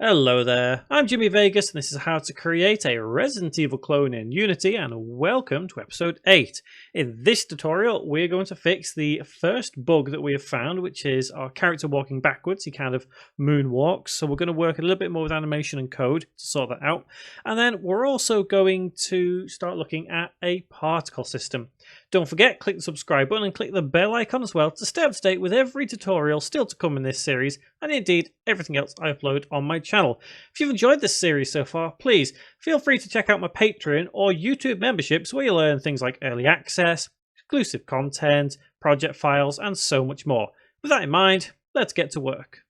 Hello there, I'm Jimmy Vegas and this is how to create a Resident Evil clone in Unity, and welcome to episode 8. In this tutorial we're going to fix the first bug that we have found, which is our character walking backwards. He kind of moonwalks, so we're going to work a little bit more with animation and code to sort that out. And then we're also going to start looking at a particle system. Don't forget, click the subscribe button and click the bell icon as well to stay up to date with every tutorial still to come in this series, and indeed everything else I upload on my channel. If you've enjoyed this series so far, please feel free to check out my Patreon or YouTube memberships, where you'll learn things like early access, exclusive content, project files, and so much more. With that in mind, let's get to work.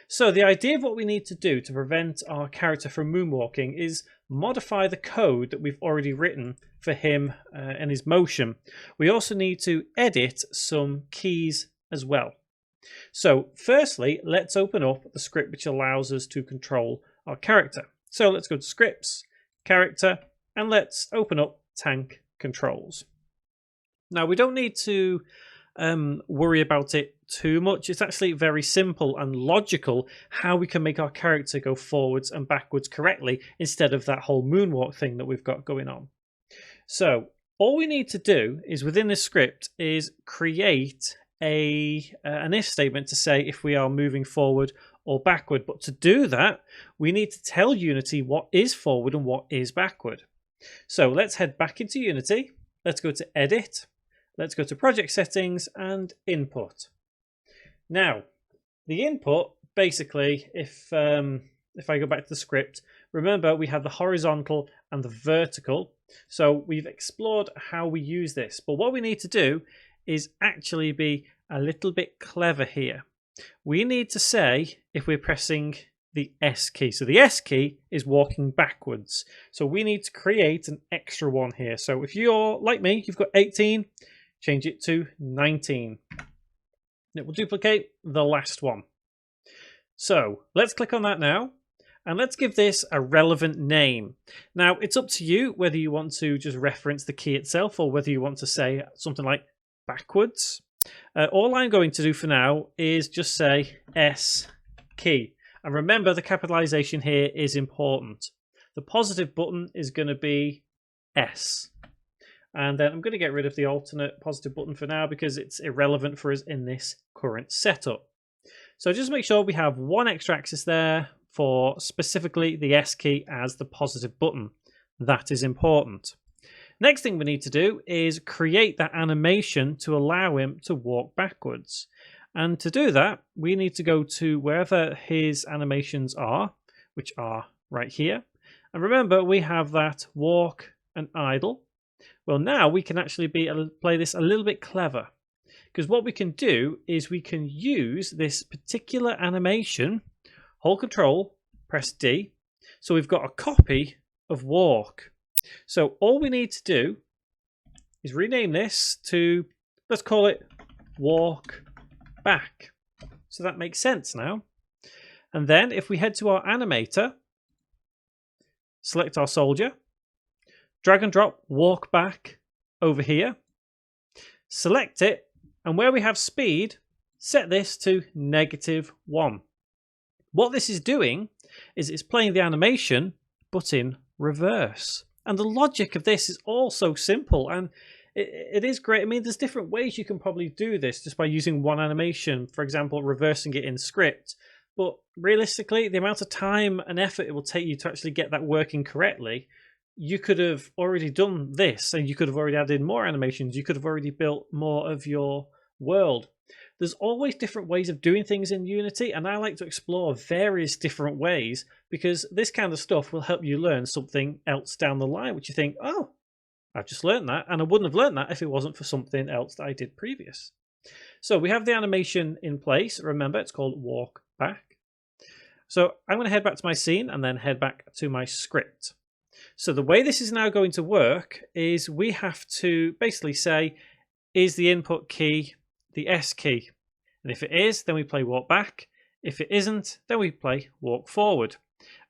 So the idea of what we need to do to prevent our character from moonwalking is modify the code that we've already written for him and his motion. We also need to edit some keys as well. So firstly, let's open up the script which allows us to control our character. So let's go to scripts, character, and let's open up tank controls. Now we don't need to worry about it too much. It's actually very simple and logical how we can make our character go forwards and backwards correctly instead of that whole moonwalk thing that we've got going on. So all we need to do is within this script is create an if statement to say if we are moving forward or backward. But to do that, we need to tell Unity what is forward and what is backward. So let's head back into Unity. Let's go to edit. Let's go to project settings and input. Now, the input, basically, if I go back to the script, remember we have the horizontal and the vertical. So we've explored how we use this. But what we need to do is actually be a little bit clever here. We need to say if we're pressing the S key. So the S key is walking backwards. So we need to create an extra one here. So if you're like me, you've got 18, change it to 19. It will duplicate the last one. So let's click on that now, and let's give this a relevant name. Now it's up to you whether you want to just reference the key itself or whether you want to say something like backwards. All I'm going to do for now is just say S key. And remember, the capitalization here is important. The positive button is going to be S. And then I'm going to get rid of the alternate positive button for now because it's irrelevant for us in this current setup. So just make sure we have one extra axis there for specifically the S key as the positive button. That is important. Next thing we need to do is create that animation to allow him to walk backwards. And to do that, we need to go to wherever his animations are, which are right here. And remember, we have that walk and idle. Well, now we can actually play this a little bit clever, because what we can do is we can use this particular animation, hold control, press D. So we've got a copy of walk. So all we need to do is rename this to, let's call it walk back. So that makes sense now. And then if we head to our animator, select our soldier, drag and drop walk back over here, select it, and where we have speed, set this to -1. What this is doing is it's playing the animation but in reverse. And the logic of this is all so simple, and it is great. I mean, there's different ways you can probably do this just by using one animation, for example, reversing it in script. But realistically, the amount of time and effort it will take you to actually get that working correctly, you could have already done this, and you could have already added more animations. You could have already built more of your world. There's always different ways of doing things in Unity, and I like to explore various different ways because this kind of stuff will help you learn something else down the line, which you think, oh, I've just learned that, and I wouldn't have learned that if it wasn't for something else that I did previous. So we have the animation in place. Remember, it's called walk back. So I'm going to head back to my scene and then head back to my script. So the way this is now going to work is we have to basically say, is the input key the S key? And if it is, then we play walk back. If it isn't, then we play walk forward.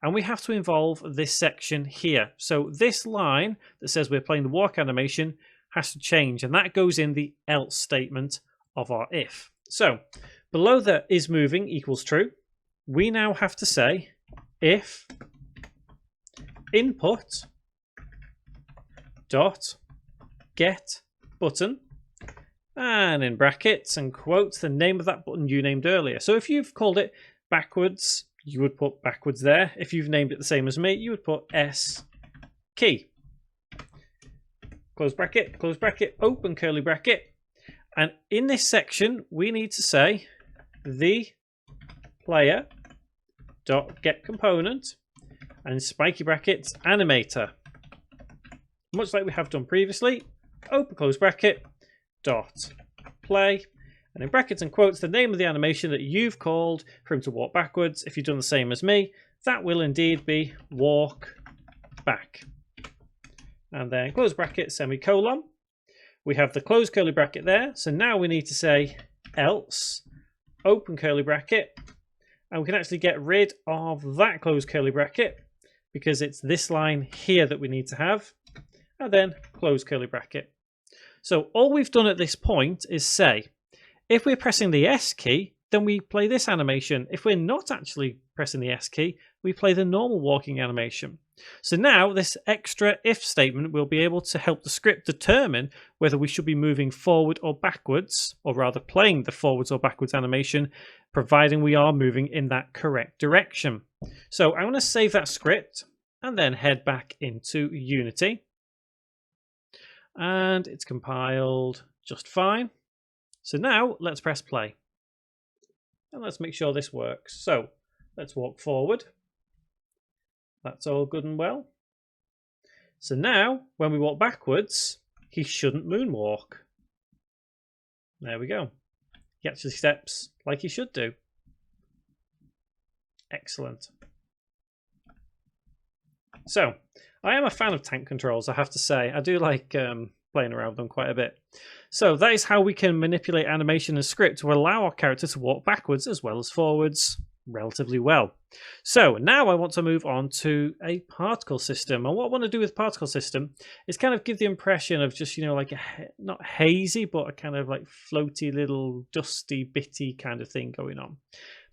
And we have to involve this section here. So this line that says we're playing the walk animation has to change, and that goes in the else statement of our if. So below the is moving equals true, we now have to say if input dot get button, and in brackets and quotes the name of that button you named earlier. So if you've called it backwards, you would put backwards there. If you've named it the same as me, you would put S key. Close bracket, open curly bracket. And in this section, we need to say the player dot get component and spiky brackets animator. Much like we have done previously, open close bracket dot play, and in brackets and quotes the name of the animation that you've called for him to walk backwards. If you've done the same as me, that will indeed be walk back. And then close bracket semicolon. We have the closed curly bracket there, so now we need to say else open curly bracket, and we can actually get rid of that closed curly bracket because it's this line here that we need to have, and then close curly bracket. So all we've done at this point is say, if we're pressing the S key, then we play this animation. If we're not actually pressing the S key, we play the normal walking animation. So now this extra if statement will be able to help the script determine whether we should be moving forward or backwards, or rather playing the forwards or backwards animation, providing we are moving in that correct direction. So I'm going to save that script and then head back into Unity. And it's compiled just fine. So now let's press play. And let's make sure this works. So let's walk forward. That's all good and well. So now when we walk backwards, he shouldn't moonwalk. There we go. He actually steps like he should do. Excellent. So I am a fan of tank controls, I have to say. I do like playing around with them quite a bit. So that is how we can manipulate animation and script to allow our character to walk backwards as well as forwards relatively well. So now I want to move on to a particle system. And what I want to do with particle system is kind of give the impression of just, you know, like a, not hazy, but a kind of like floaty little dusty bitty kind of thing going on.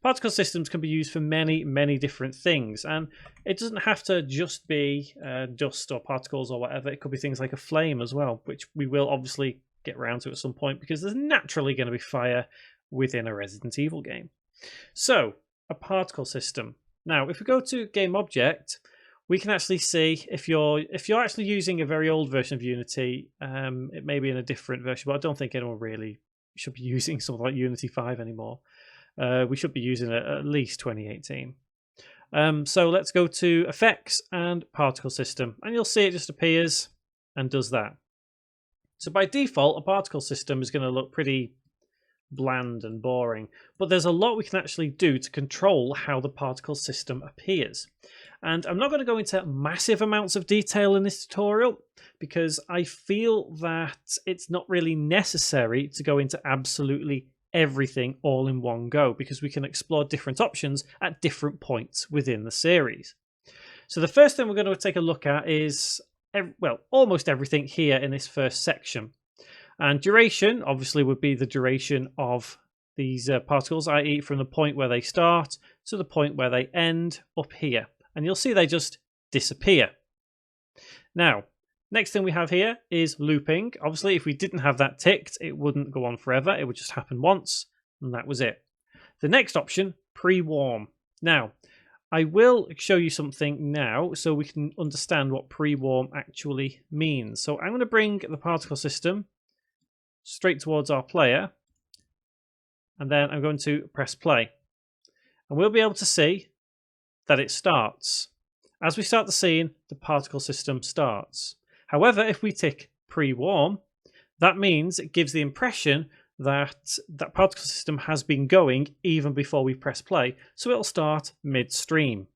Particle systems can be used for many, many different things, and it doesn't have to just be dust or particles or whatever. It could be things like a flame as well, which we will obviously get around to at some point because there's naturally going to be fire within a Resident Evil game. So, a particle system. Now, if we go to Game Object, we can actually see if you're actually using a very old version of Unity, it may be in a different version, but I don't think anyone really should be using something like Unity 5 anymore. We should be using it at least 2018. So let's go to Effects and Particle System, and you'll see it just appears and does that. So by default, a particle system is going to look pretty bland and boring, but there's a lot we can actually do to control how the particle system appears. And I'm not going to go into massive amounts of detail in this tutorial because I feel that it's not really necessary to go into absolutely everything all in one go, because we can explore different options at different points within the series. So the first thing we're going to take a look at is, well, almost everything here in this first section. And duration obviously would be the duration of these particles, i.e. from the point where they start to the point where they end up here. And you'll see they just disappear. Now, next thing we have here is looping. Obviously, if we didn't have that ticked, it wouldn't go on forever. It would just happen once, and that was it. The next option, pre-warm. Now, I will show you something now so we can understand what pre-warm actually means. So I'm going to bring the particle system straight towards our player, and then I'm going to press play. And we'll be able to see that it starts. As we start the scene, the particle system starts. However, if we tick pre-warm, that means it gives the impression that that particle system has been going even before we press play, so it'll start midstream,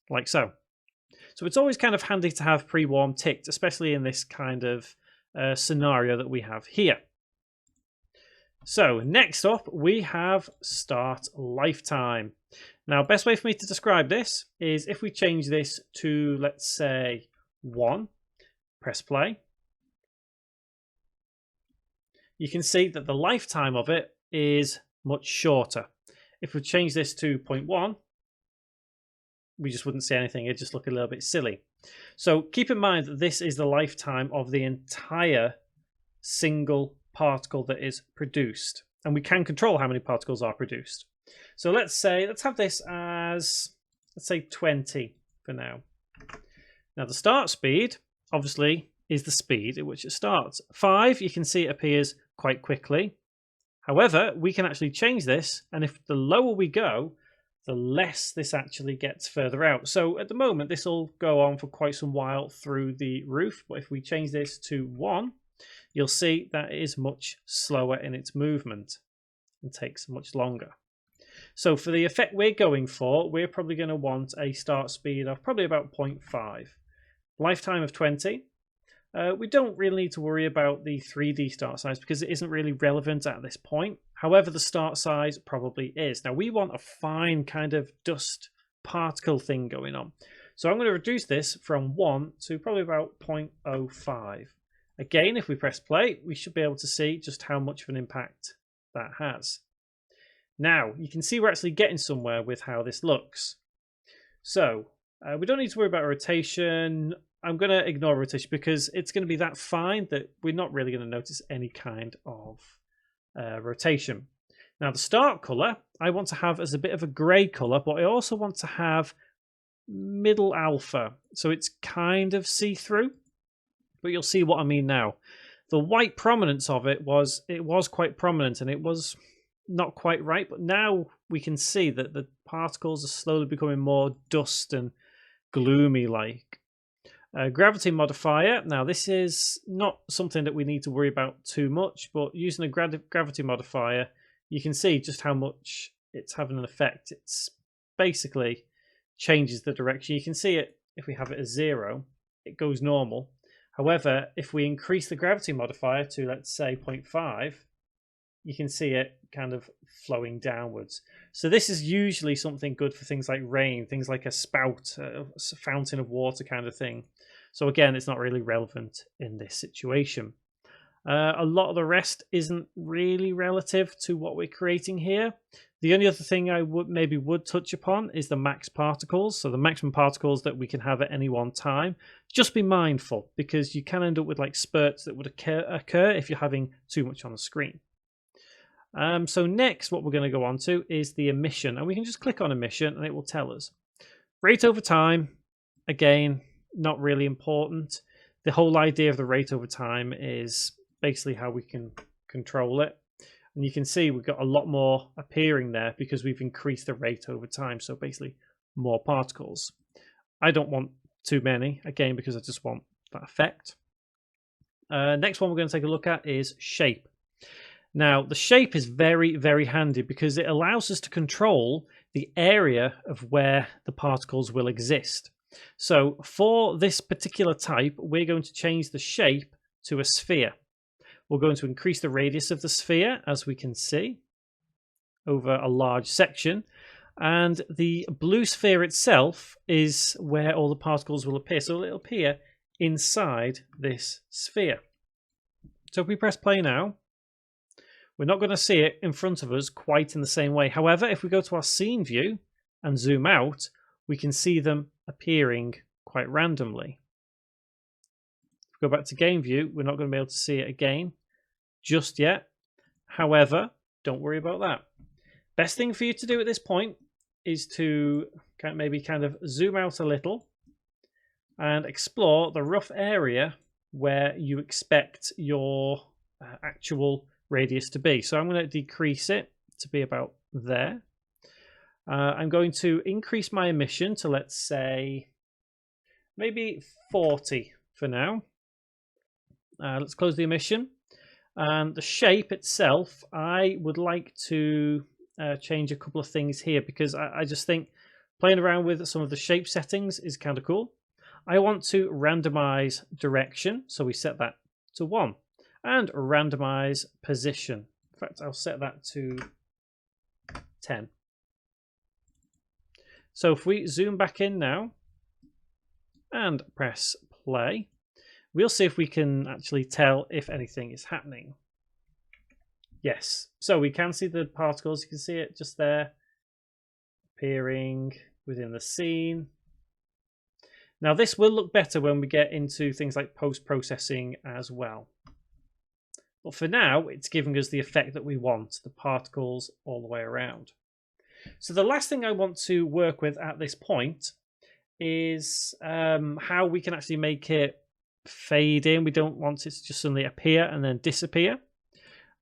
like so. So it's always kind of handy to have pre-warm ticked, especially in this kind of scenario that we have here. So next up, we have start lifetime. Now, best way for me to describe this is if we change this to, let's say, 1, press play, you can see that the lifetime of it is much shorter. If we change this to 0.1, we just wouldn't see anything. It'd just look a little bit silly. So keep in mind that this is the lifetime of the entire single particle that is produced. And we can control how many particles are produced. So let's have this as, let's say 20 for now. Now the start speed, obviously, is the speed at which it starts. 5, you can see it appears quite quickly. However, we can actually change this, and if the lower we go, the less this actually gets further out. So at the moment, this will go on for quite some while through the roof, but if we change this to 1, you'll see that it is much slower in its movement and takes much longer. So for the effect we're going for, we're probably going to want a start speed of probably about 0.5. Lifetime of 20. We don't really need to worry about the 3D start size because it isn't really relevant at this point. However, the start size probably is. Now we want a fine kind of dust particle thing going on. So I'm going to reduce this from 1 to probably about 0.05. Again, if we press play, we should be able to see just how much of an impact that has. Now, you can see we're actually getting somewhere with how this looks. So, we don't need to worry about rotation. I'm going to ignore rotation because it's going to be that fine that we're not really going to notice any kind of rotation. Now, the start colour, I want to have as a bit of a grey colour, but I also want to have middle alpha. So it's kind of see-through, but you'll see what I mean now. The white prominence of it was quite prominent and it was not quite right, but now we can see that the particles are slowly becoming more dust and gloomy like. Gravity modifier. Now this is not something that we need to worry about too much, but using a gravity modifier, you can see just how much it's having an effect. It's basically changes the direction. You can see it if we have it as 0, it goes normal. However, if we increase the gravity modifier to, let's say, 0.5, you can see it kind of flowing downwards. So this is usually something good for things like rain, things like a spout, a fountain of water kind of thing. So again, it's not really relevant in this situation. A lot of the rest isn't really relative to what we're creating here. The only other thing I would touch upon is the max particles. So the maximum particles that we can have at any one time. Just be mindful because you can end up with like spurts that would occur if you're having too much on the screen. So next, what we're going to go on to is the emission, and we can just click on emission and it will tell us. Rate over time, again, not really important. The whole idea of the rate over time is basically how we can control it. And you can see we've got a lot more appearing there because we've increased the rate over time. So basically more particles. I don't want too many, again, because I just want that effect. Next one we're going to take a look at is shape. Now, the shape is very, very handy because it allows us to control the area of where the particles will exist. So for this particular type, we're going to change the shape to a sphere. We're going to increase the radius of the sphere, as we can see, over a large section. And the blue sphere itself is where all the particles will appear. So it'll appear inside this sphere. So if we press play now, we're not going to see it in front of us quite in the same way. However, if we go to our scene view and zoom out, we can see them appearing quite randomly. If we go back to game view, we're not going to be able to see it again just yet. However, don't worry about that. Best thing for you to do at this point is to maybe kind of zoom out a little and explore the rough area where you expect your actual radius to be. So I'm going to decrease it to be about there. I'm going to increase my emission to, let's say, maybe 40 for now. Let's close the emission. And the shape itself, I would like to change a couple of things here because I just think playing around with some of the shape settings is kind of cool. I want to randomize direction, so we set that to 1. And randomize position. In fact, I'll set that to 10. So if we zoom back in now and press play, we'll see if we can actually tell if anything is happening. Yes, so we can see the particles. You can see it just there appearing within the scene. Now this will look better when we get into things like post-processing as well. But for now, it's giving us the effect that we want, the particles all the way around. So the last thing I want to work with at this point is how we can actually make it fade in. We don't want it to just suddenly appear and then disappear.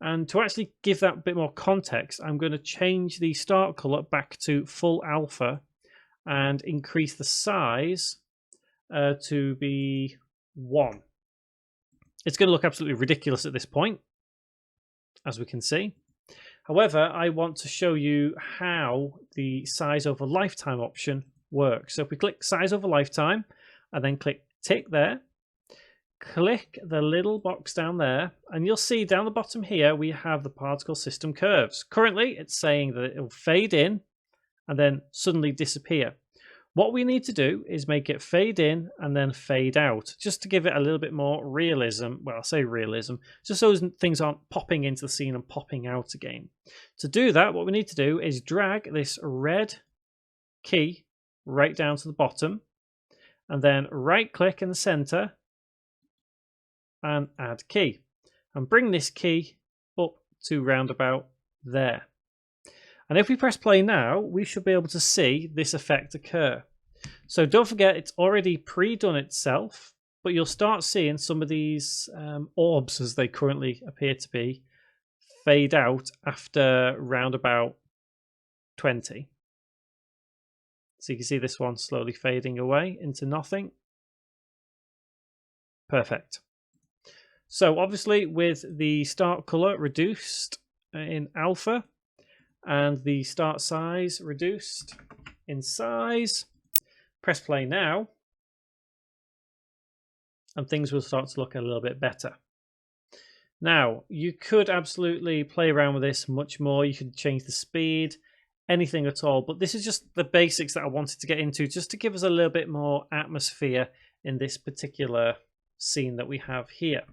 And to actually give that a bit more context, I'm going to change the start color back to full alpha and increase the size to be 1. It's going to look absolutely ridiculous at this point, as we can see. However, I want to show you how the size over lifetime option works. So if we click size over lifetime and then click tick there, click the little box down there, and you'll see down the bottom here we have the particle system curves. Currently it's saying that it will fade in and then suddenly disappear. What we need to do is make it fade in and then fade out, just to give it a little bit more realism. Well, I say realism, just so things aren't popping into the scene and popping out again. To do that, what we need to do is drag this red key right down to the bottom, and then right click in the center and add key, and bring this key up to round about there. And if we press play now, we should be able to see this effect occur. So don't forget, it's already pre-done itself, but you'll start seeing some of these orbs, as they currently appear to be, fade out after round about 20. So you can see this one slowly fading away into nothing. Perfect. So obviously with the start color reduced in alpha, and the start size reduced in size, press play now and things will start to look a little bit better. Now you could absolutely play around with this much more. You could change the speed, anything at all, but this is just the basics that I wanted to get into, just to give us a little bit more atmosphere in this particular scene that we have here.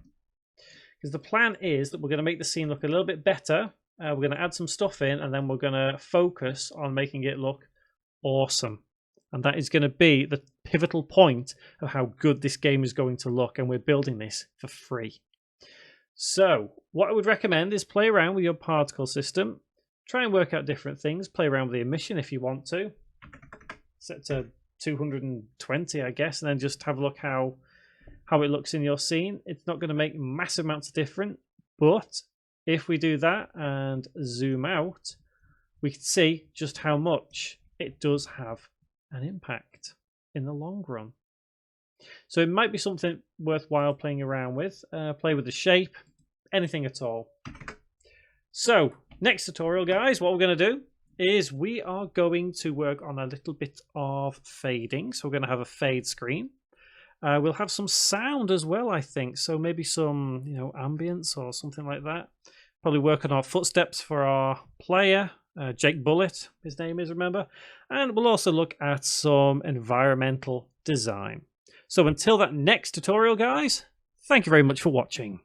Because the plan is that we're going to make the scene look a little bit better. We're going to add some stuff in, and then we're going to focus on making it look awesome. And that is going to be the pivotal point of how good this game is going to look, and we're building this for free. So what I would recommend is play around with your particle system. Try and work out different things. Play around with the emission if you want to. Set to 220, I guess, and then just have a look how it looks in your scene. It's not going to make massive amounts of difference, but if we do that and zoom out, we can see just how much it does have an impact in the long run. So it might be something worthwhile playing around with. Play with the shape, anything at all. So next tutorial, guys, what we're going to do is we are going to work on a little bit of fading. So we're going to have a fade screen. We'll have some sound as well, I think. So maybe some, ambience or something like that. Probably work on our footsteps for our player, Jake Bullet, his name is, remember? And we'll also look at some environmental design. So until that next tutorial, guys, thank you very much for watching.